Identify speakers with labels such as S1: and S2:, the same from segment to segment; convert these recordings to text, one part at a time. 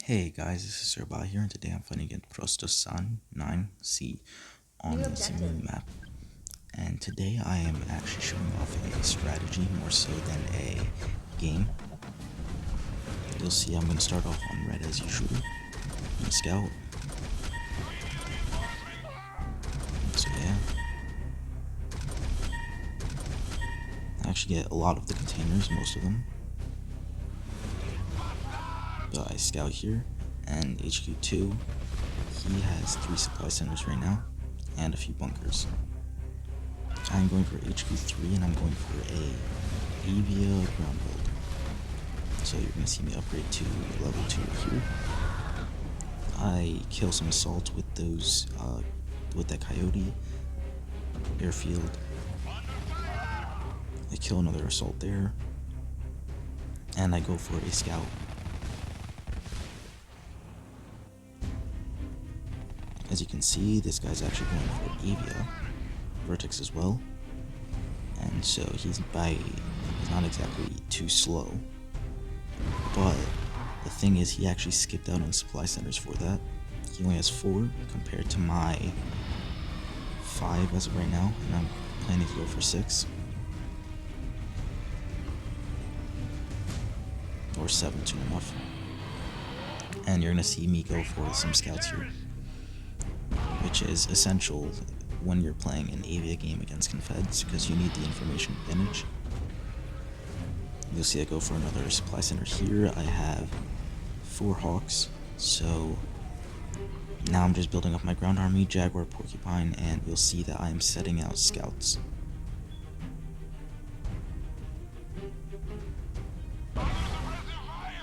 S1: Hey guys, this is Imba here, and today I'm fighting against Prostosan 9C on the Simba map. And today I am actually showing off a strategy more so than a game. You'll see I'm going to start off on red as usual. I'm going to scout. So yeah. I actually get a lot of the containers, most of them. But I scout here, and HQ2, he has 3 supply centers right now, and a few bunkers. I'm going for HQ3 and I'm going for a Avia ground build. So you're going to see me upgrade to level 2 here. I kill some assaults with those, with that coyote airfield. I kill another assault there. And I go for a scout. As you can see, this guy's actually going for Avia. Vertex as well. And so he's not exactly too slow. But the thing is, he actually skipped out on supply centers for that. He only has 4 compared to my 5 as of right now, and I'm planning to go for 6. Or 7 soon enough. And you're gonna see me go for some scouts here, which is essential when you're playing an Avia game against Confeds, because you need the information advantage. You'll see I go for another supply center here. I have 4 Hawks, so now I'm just building up my ground army, Jaguar, Porcupine, and you'll see that I am setting out scouts.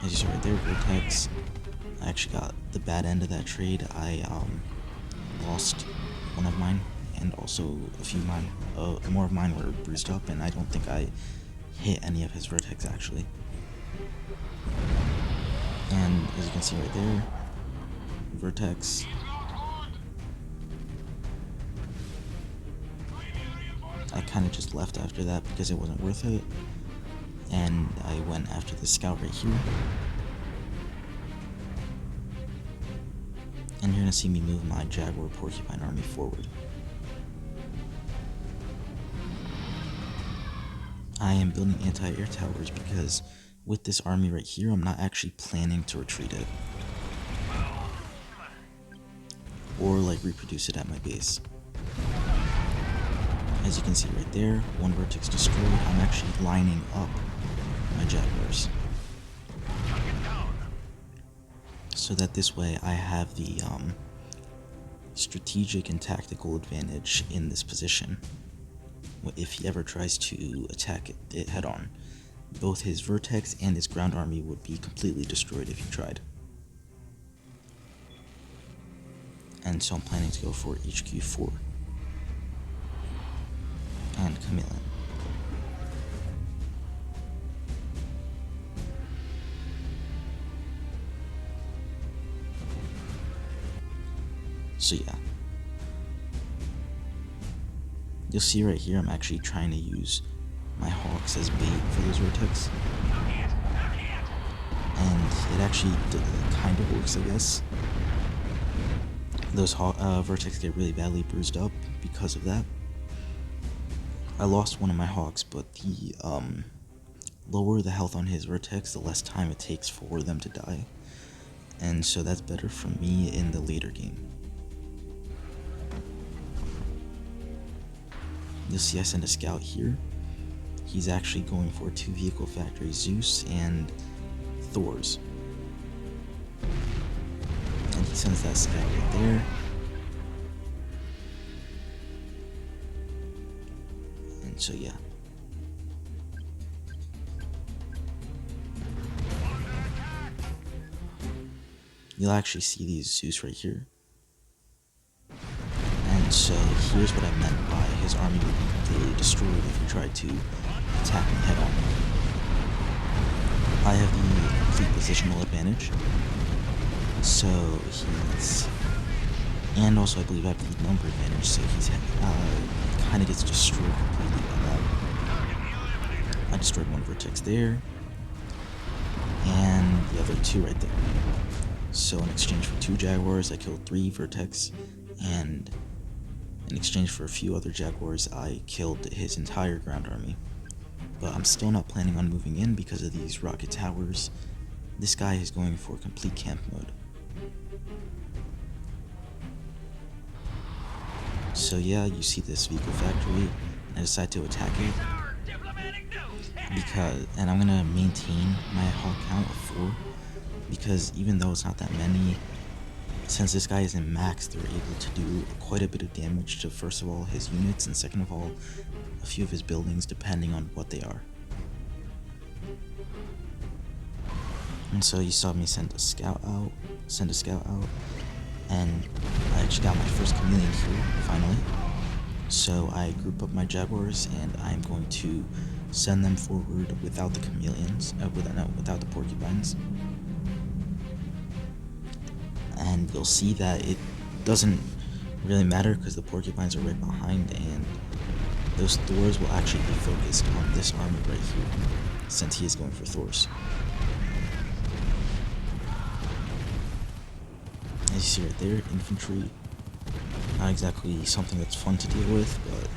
S1: As you saw right there, Vertex. I actually got the bad end of that trade. I lost one of mine, and also a few mine. More of mine were bruised up, and I don't think I hit any of his Vertex actually. And as you can see right there, Vertex. I kind of just left after that because it wasn't worth it, and I went after the scout right here. And you're gonna see me move my Jaguar Porcupine army forward. I am building anti-air towers because with this army right here, I'm not actually planning to retreat it or like reproduce it at my base. As you can see right there, 1 Vertex destroyed. I'm actually lining up my Jaguars so that this way I have the strategic and tactical advantage in this position if he ever tries to attack it head on. Both his Vertex and his ground army would be completely destroyed if he tried. And so I'm planning to go for HQ4 and Chameleon. So yeah, you'll see right here I'm actually trying to use my Hawks as bait for those Vertex, and it actually kind of works, I guess. Those Vertex get really badly bruised up because of that. I lost one of my Hawks, but the lower the health on his Vertex, the less time it takes for them to die, and so that's better for me in the later game. You'll see I send a scout here. He's actually going for 2 vehicle factories, Zeus and Thor's. And he sends that scout right there. And so yeah. You'll actually see these Zeus right here. And so here's what I meant by his army would be completely destroyed if he tried to attack me head on. I have the complete positional advantage. So he's... And also I believe I have the number advantage, so he's kind of gets destroyed completely by that. I destroyed 1 Vertex there. And the other 2 right there. So in exchange for 2 Jaguars, I killed 3 Vertex, and in exchange for a few other Jaguars, I killed his entire ground army. But I'm still not planning on moving in because of these rocket towers. This guy is going for complete camp mode. So yeah, you see this vehicle factory, and I decide to attack it. And I'm gonna maintain my hawk count of 4, because even though it's not that many, since this guy isn't maxed, they're able to do quite a bit of damage to, first of all, his units, and second of all, a few of his buildings, depending on what they are. And so you saw me send a scout out, and I actually got my first chameleon here, finally. So I group up my Jaguars, and I'm going to send them forward without the chameleons, without the porcupines. And you'll see that it doesn't really matter because the porcupines are right behind, and those Thors will actually be focused on this army right here, since he is going for Thors. As you see right there, infantry, not exactly something that's fun to deal with, but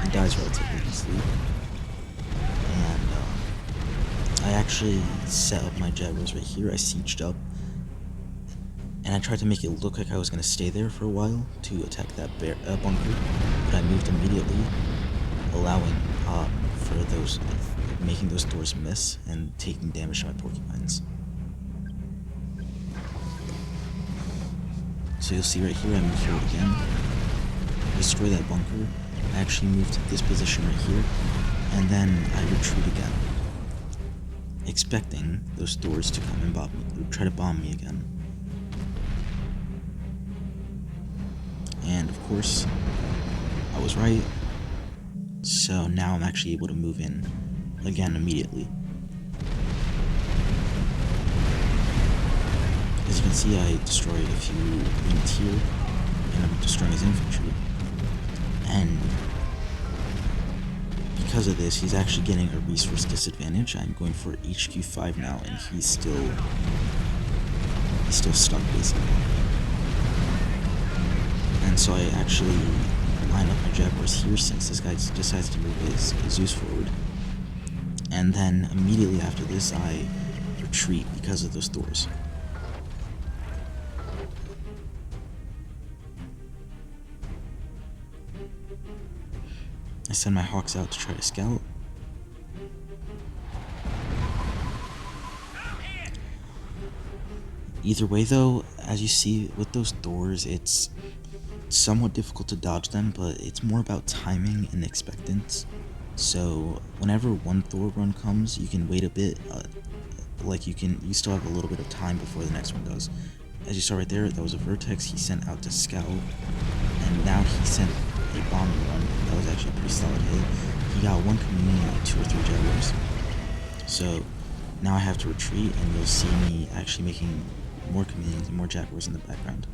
S1: he dies relatively easily. And I actually set up my Jaguars right here. I sieged up, and I tried to make it look like I was going to stay there for a while to attack that bunker, but I moved immediately, allowing for those, making those Thors miss and taking damage to my porcupines. So you'll see right here, I move forward again, destroy that bunker. I actually moved to this position right here, and then I retreat again, expecting those Thors to come and try to bomb me again. And of course, I was right. So now I'm actually able to move in again immediately. As you can see, I destroyed a few units here, and I'm destroying his infantry. And because of this, he's actually getting a resource disadvantage. I'm going for HQ5 now, and he's still stuck basically. And so I actually line up my Jaguars here since this guy decides to move his Zeus forward. And then immediately after this, I retreat because of those Thors. I send my Hawks out to try to scout. Either way though, as you see with those Thors, it's somewhat difficult to dodge them, but it's more about timing and expectance. So whenever one Thor run comes, you can wait a bit, you still have a little bit of time before the next one does. As you saw right there, that was a Vertex he sent out to scout, and now he sent a bombing run. That was actually a pretty solid hit. He got one chameleon and 2 or 3 Jaguars. So now I have to retreat, and you'll see me actually making more chameleons and more Jaguars in the background.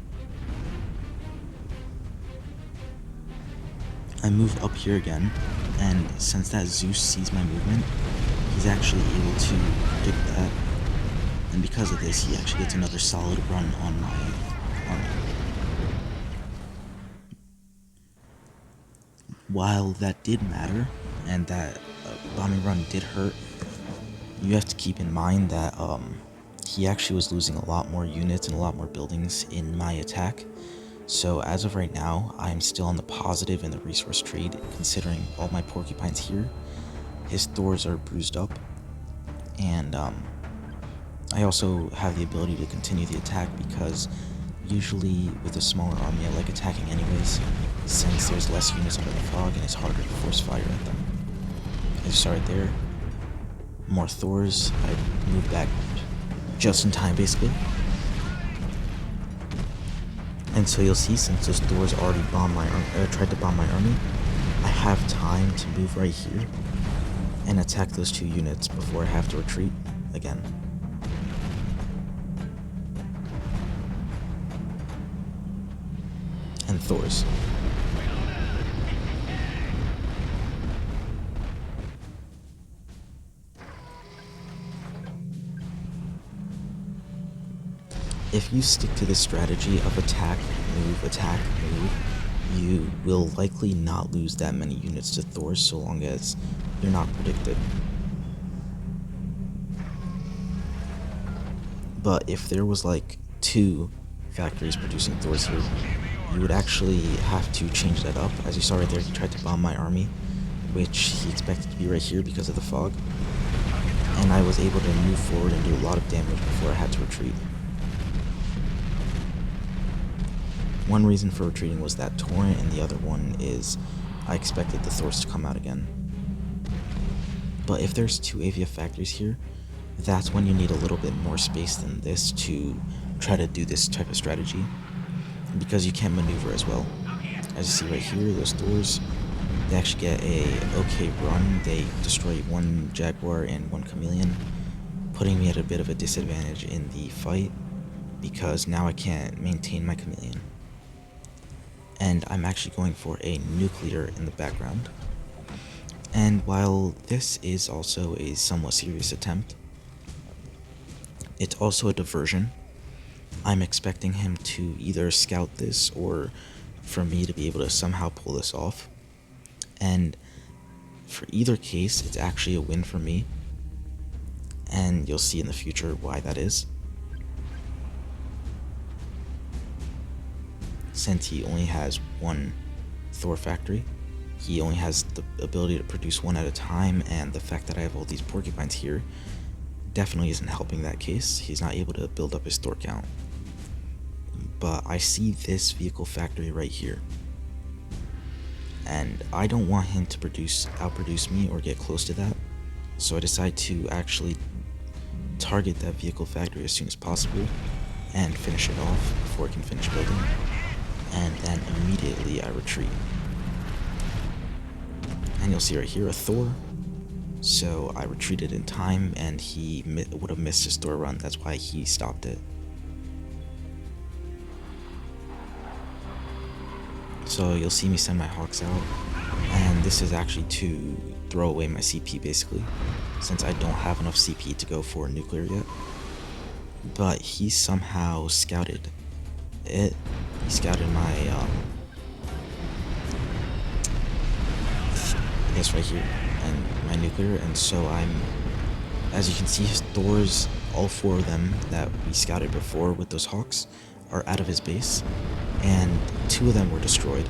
S1: I move up here again, and since that Zeus sees my movement, he's actually able to predict that, and because of this, he actually gets another solid run on my army. While that did matter, and that bombing run did hurt, you have to keep in mind that he actually was losing a lot more units and a lot more buildings in my attack. So as of right now, I'm still on the positive in the resource trade, considering all my porcupines here. His Thors are bruised up, and I also have the ability to continue the attack because usually with a smaller army I like attacking anyways, since there's less units under the fog and it's harder to force fire at them. As you saw right there, more Thors. I moved back just in time basically. And so you'll see, since those Thors already tried to bomb my army, I have time to move right here and attack those 2 units before I have to retreat again. And Thors. If you stick to the strategy of attack, move, you will likely not lose that many units to Thor so long as you're not predicted. But if there was like 2 factories producing Thors here, you would actually have to change that up. As you saw right there, he tried to bomb my army, which he expected to be right here because of the fog. And I was able to move forward and do a lot of damage before I had to retreat. One reason for retreating was that torrent, and the other one is I expected the Thors to come out again. But if there's 2 AVF factories here, that's when you need a little bit more space than this to try to do this type of strategy, because you can't maneuver as well. As you see right here, those Thors, they actually get a okay run. They destroy 1 Jaguar and 1 Chameleon, putting me at a bit of a disadvantage in the fight, because now I can't maintain my Chameleon. And I'm actually going for a nuclear in the background. And while this is also a somewhat serious attempt, it's also a diversion. I'm expecting him to either scout this or for me to be able to somehow pull this off. And for either case, it's actually a win for me. And you'll see in the future why that is. Since he only has 1 Thor factory, he only has the ability to produce 1 at a time, and the fact that I have all these porcupines here definitely isn't helping that case. He's not able to build up his Thor count. But I see this vehicle factory right here, and I don't want him to outproduce me or get close to that, so I decide to actually target that vehicle factory as soon as possible and finish it off before it can finish building, and then immediately I retreat. And you'll see right here a Thor, so I retreated in time, and he would have missed his Thor run. That's why he stopped it. So you'll see me send my Hawks out, and this is actually to throw away my CP basically, since I don't have enough CP to go for nuclear yet. But he somehow scouted it. He scouted my, I guess right here, and my nuclear, and so as you can see, his Thors, all 4 of them that we scouted before with those Hawks, are out of his base, and 2 of them were destroyed,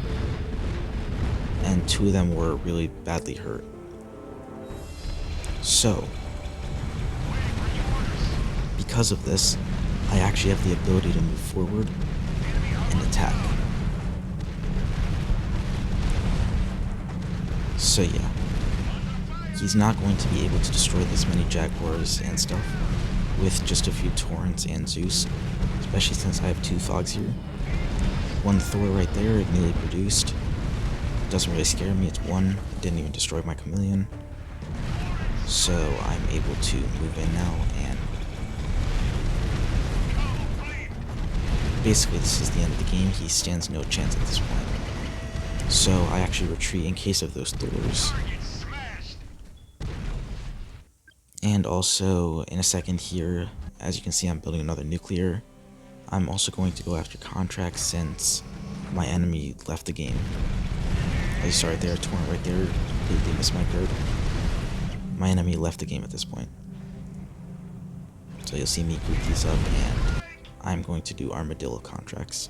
S1: and 2 of them were really badly hurt. So, because of this, I actually have the ability to move forward and attack. So yeah, he's not going to be able to destroy this many Jaguars and stuff with just a few Torrents and Zeus, especially since I have 2 Fogs here. 1 Thor right there, it newly produced. Doesn't really scare me, it's 1, it didn't even destroy my Chameleon. So I'm able to move in now, and basically this is the end of the game. He stands no chance at this point. So I actually retreat in case of those Thors. And also, in a second here, as you can see, I'm building another nuclear. I'm also going to go after contracts since my enemy left the game. As you saw right there, torrent right there, completely mismicroed. My enemy left the game at this point. So you'll see me group these up, and I'm going to do armadillo contracts.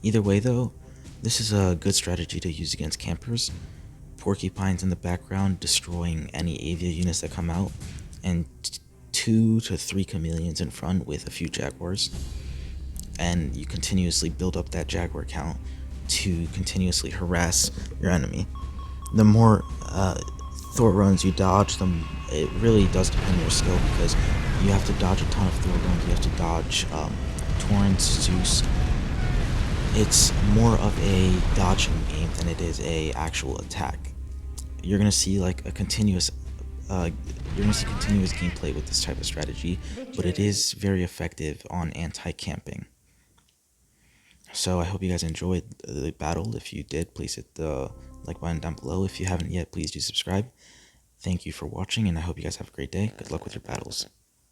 S1: Either way though, this is a good strategy to use against campers. Porcupines in the background destroying any Avia units that come out, and 2 to 3 Chameleons in front with a few Jaguars. And you continuously build up that Jaguar count to continuously harass your enemy. The more Thor runs you dodge, it really does depend on your skill, because you have to dodge a ton of Thor runs, you have to dodge Torrents, Zeus. It's more of a dodging game than it is a actual attack. You're gonna see like a continuous gameplay with this type of strategy, but it is very effective on anti-camping. So I hope you guys enjoyed the battle. If you did, please hit the like button down below. If you haven't yet, please do subscribe. Thank you for watching, and I hope you guys have a great day. Good luck with your battles.